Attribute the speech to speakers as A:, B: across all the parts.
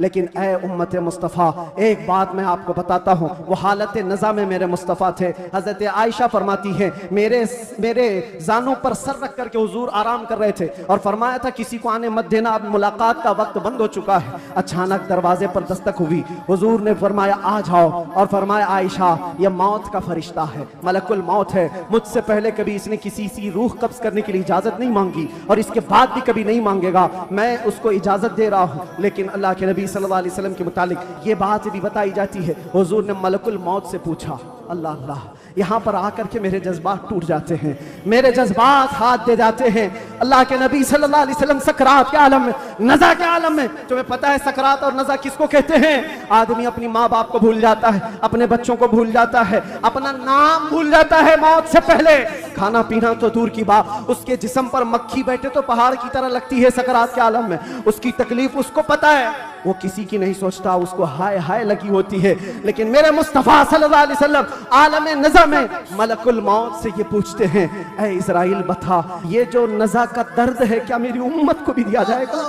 A: लेकिन ए उम्मत मुस्तफ़ा, एक बात मैं आपको बताता हूँ, वो हालत नज़ा में मेरे मुस्तफ़ा थे। हज़रत आयशा फरमाती है, मेरे जानों पर सर रख करके हुजूर आराम कर रहे थे और फरमाया था किसी को आने मत देना, अब मुलाकात का वक्त बंद हो चुका है। अचानक दरवाजे पर दस्तक हुई, हुजूर ने फरमाया आ जाओ, और फरमाया आयशा यह मौत का फरिश्ता है, मलकुल मौत है। मुझसे पहले कभी इसने किसी की रूह कब्ज करने के लिए इजाजत नहीं मांगी और इसके बाद भी कभी नहीं मांगेगा, मैं उसको इजाजत दे रहा हूँ। लेकिन अल्लाह के नबी सल्लल्लाहु अलैहि वसल्लम के मुतालिक ये बात भी बताई जाती है, हुजूर ने मलकुल मौत से पूछा। अल्लाह अल्लाह, यहाँ पर आकर के मेरे जज्बात टूट जाते हैं, मेरे जज्बात हाथ दे जाते हैं। अल्लाह के नबी सल्लल्लाहु अलैहि वसल्लम सकरात के आलम में, नज़ा के आलम में, तुम्हें पता है सकरात और नज़ा किसको कहते हैं? आदमी अपनी माँ बाप को भूल जाता है, अपने बच्चों को भूल जाता है, अपना नाम भूल जाता है मौत से पहले। खाना पीना तो दूर की बात, उसके जिस्म पर मक्खी बैठे तो पहाड़ की तरह लगती है सकरात के आलम में। उसकी तकलीफ उसको पता है, वो किसी की नहीं सोचता, उसको हाय हाय लगी होती है। लेकिन मेरे मुस्तफ़ा सल्लल्लाहु अलैहि वसल्लम आलम नज़ा में मलकुल मौत से ये पूछते हैं, ऐ इज़राइल बता, ये जो नज़ा का दर्द है क्या मेरी उम्मत को भी दिया जाएगा?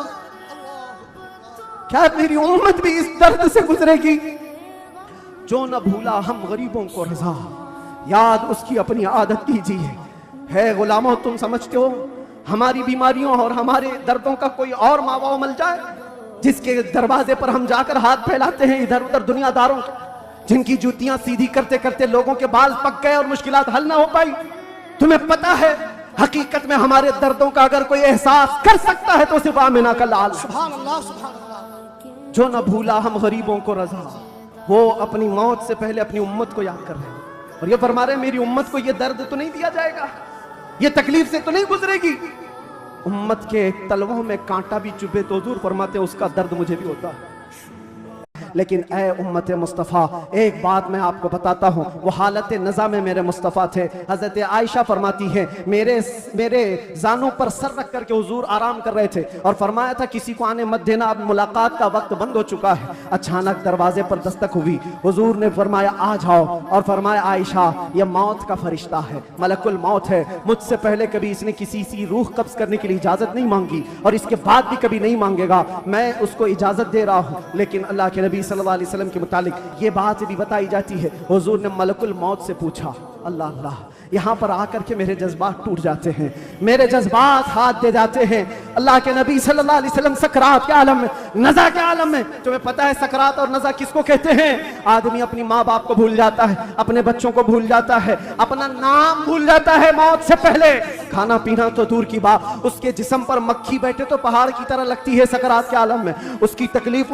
A: क्या मेरी उम्मत भी इस दर्द से गुजरेगी? जो न भूला हम गरीबों को रज़ा, याद उसकी अपनी आदत कीजिए। है गुलामों, तुम समझते हो हमारी बीमारियों और हमारे दर्दों का कोई और मावा मिल जाए जिसके दरवाजे पर हम जाकर हाथ फैलाते हैं इधर उधर दुनियादारों, जिनकी जूतियां सीधी करते करते लोगों के बाल पक गए और मुश्किलात हल ना हो पाई? तुम्हें पता है हकीकत में हमारे दर्दों का अगर कोई एहसास कर सकता है तो सिर्फ आमिना का लाल। सुभान अल्लाह, सुभान अल्लाह। जो न भूला हम गरीबों को रज़ा, वो अपनी मौत से पहले अपनी उम्मत को याद कर रहे हैं और ये फरमा रहे हैं मेरी उम्मत को ये दर्द तो नहीं दिया जाएगा, ये तकलीफ से तो नहीं गुजरेगी। उम्मत के तलवों में कांटा भी चुभे तो हुजूर फरमाते उसका दर्द मुझे भी होता है। लेकिन ए उम्मत मुस्तफ़ा, एक बात मैं आपको बताता हूँ, वो हालत नज़ा में मेरे मुस्तफ़ा थे। हज़रत आयशा फरमाती है, मेरे जानों पर सर रख करके हुजूर आराम कर रहे थे और फरमाया था किसी को आने मत देना, अब मुलाकात का वक्त बंद हो चुका है। अचानक दरवाजे पर दस्तक हुई, हुजूर ने फरमाया आ जाओ, और फरमाया आयशा यह मौत का फरिश्ता है, मलकुल मौत है। मुझसे पहले कभी इसने किसी की रूह कब्ज करने के लिए इजाजत नहीं मांगी और इसके बाद भी कभी नहीं मांगेगा, मैं उसको इजाजत दे रहा हूँ। लेकिन अल्लाह के नबी सल्लल्लाहु अलैहि वसल्लम के मुतालिक ये बात भी बताई जाती है, हुजूर ने मलकुल मौत से पूछा। अल्लाह अल्लाह, यहाँ पर आकर के मेरे जज्बात टूट जाते हैं, मेरे जज्बात हाथ दे जाते हैं। अल्लाह के नबी सल्लल्लाहु अलैहि वसल्लम सकरात के आलम में, नज़ा के आलम में, तुम्हें पता है सकरात और नज़ा किसको कहते हैं? आदमी अपनी माँ बाप को भूल जाता है, अपने बच्चों को भूल जाता है, अपना नाम भूल जाता है मौत से पहले। खाना पीना तो दूर की बात, उसके जिस्म पर मक्खी बैठे तो पहाड़ की तरह लगती है सकरात के आलम में। उसकी तकलीफ